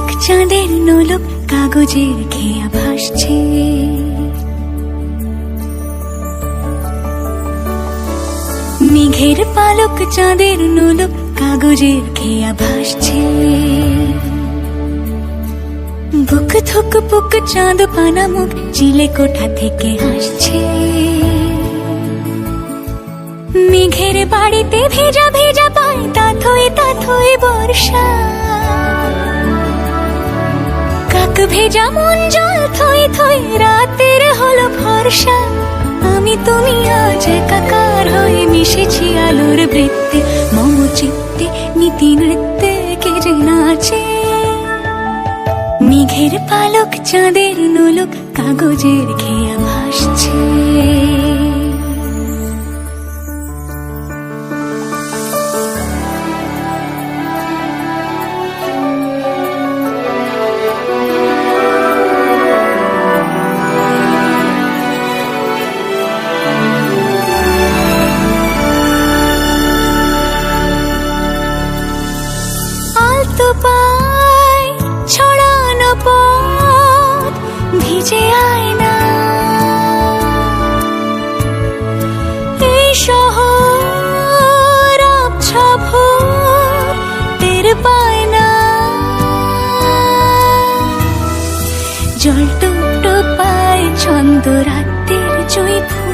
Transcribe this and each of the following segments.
পালক চাঁদের নোলক কাগজের খেয়া ভাসছে। মেঘের পালক চাঁদের নোলক কাগজের খেয়া ভাসছে। বুক থুক পুক চাঁদ পানা মুখ চিলে কোঠা থেকে হাসছে। মেঘের বাড়িতে ভেজা ভেজা পায় তাথই বর্ষা। কাক ভেজা মন জল থই থই রাতের হলো ভরসা। আমি তুমি আজ একাকার হয়ে মিশেছি আলোর বৃত্তে। মম চিত্তে নীতি নৃত্যে কে যে নাচে। মেঘের পালক চাঁদের নোলক কাগজের খেয়া ভাসছে। আলতো পায় ছড়ানো পথ ভিজে আয়না। এই শহর আবছা ভোর টের পায় না। জল টুকটো পায় ছন্দ রাতের জুঁই ফুল।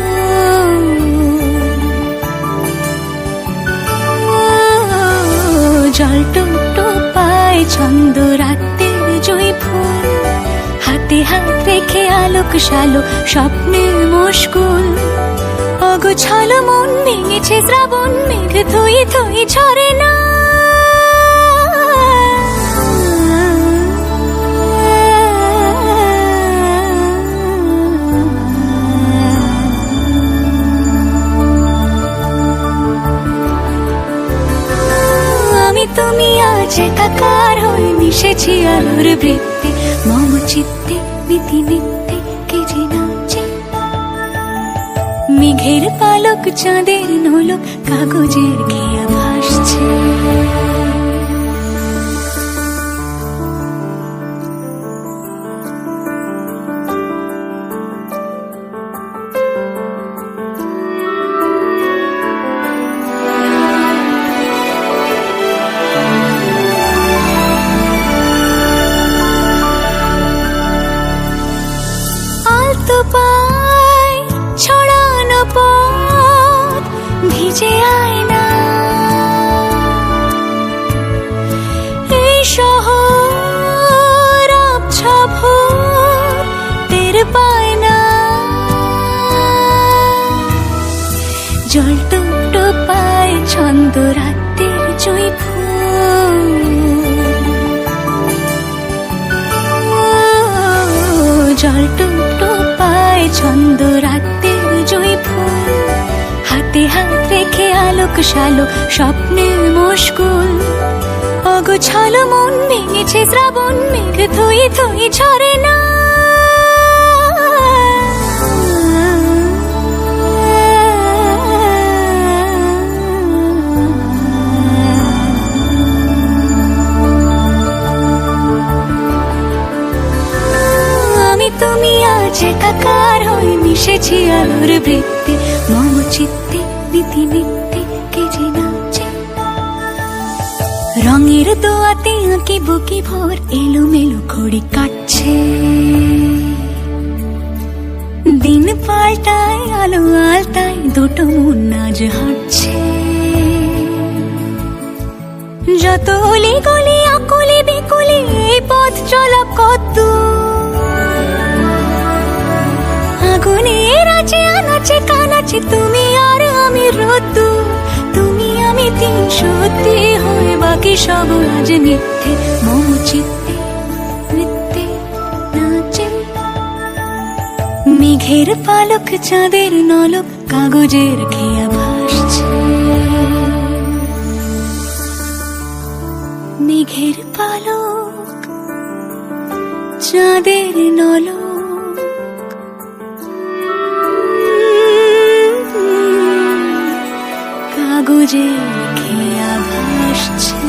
জল টুকটো পায় ছন্দ রাতের জুঁই ফুল। হাতে হাত রেখে আলোক শালো স্বপ্নে মশগুল। অগোছালো মন ভেঙেছে শ্রাবণ মেঘ থই থই ঝরে না। আমি তুমি আজ একাকার হয়ে মিশেছি আলোর বৃত্তে। মম চিত্তে নীতি নিত্যে কে যে নাচে। মেঘের পালক চাঁদের নোলক কাগজের খেয়া ভাসছে। আলতো পায় ছড়ানো পথ ভিজে আয়না। এই শহর আবছা ভোর টের পায় না। জল টুকটো পায় ছন্দ রাতের জুঁই ফুল। জল টুকটো পায় ছন্দ রাতের জুঁই ফুল। হাতে হাত রেখে আলোক শালো স্বপ্নে মশগুল। অগোছালো মন ভেঙেছে শ্রাবণ মেঘ থই থই ঝরে না। আমি তুমি আজ একাকার হয়ে মিশেছি আলোর বৃত্তে। মম চিত্তে নীতি নিত্যে কে যে নাচে। রঙের দোয়াতে আঁকি বুকি ভোর এলোমেলো ঘড়ি কাটছে। দিন পাল্টায় আলো আলতায় দুটো মন আজ হাঁটছে। যত অলি গলি আকুলি বিকুলি এই পথ চলা কত। আগুনের আছে আনাচে কানাচে তুমি আর আমি রোদ্দু। তুমি আমি তিন সত্যি হয়ে বাকি সব আজ মিথ্যে। মম চিত্তে নৃত্যে নাচে। মেঘের পালক চাঁদের নলক কাগজের খেয়া ভাসছে। মেঘের পালক চাঁদের নলক কাগজের খেয়া ভাসছে।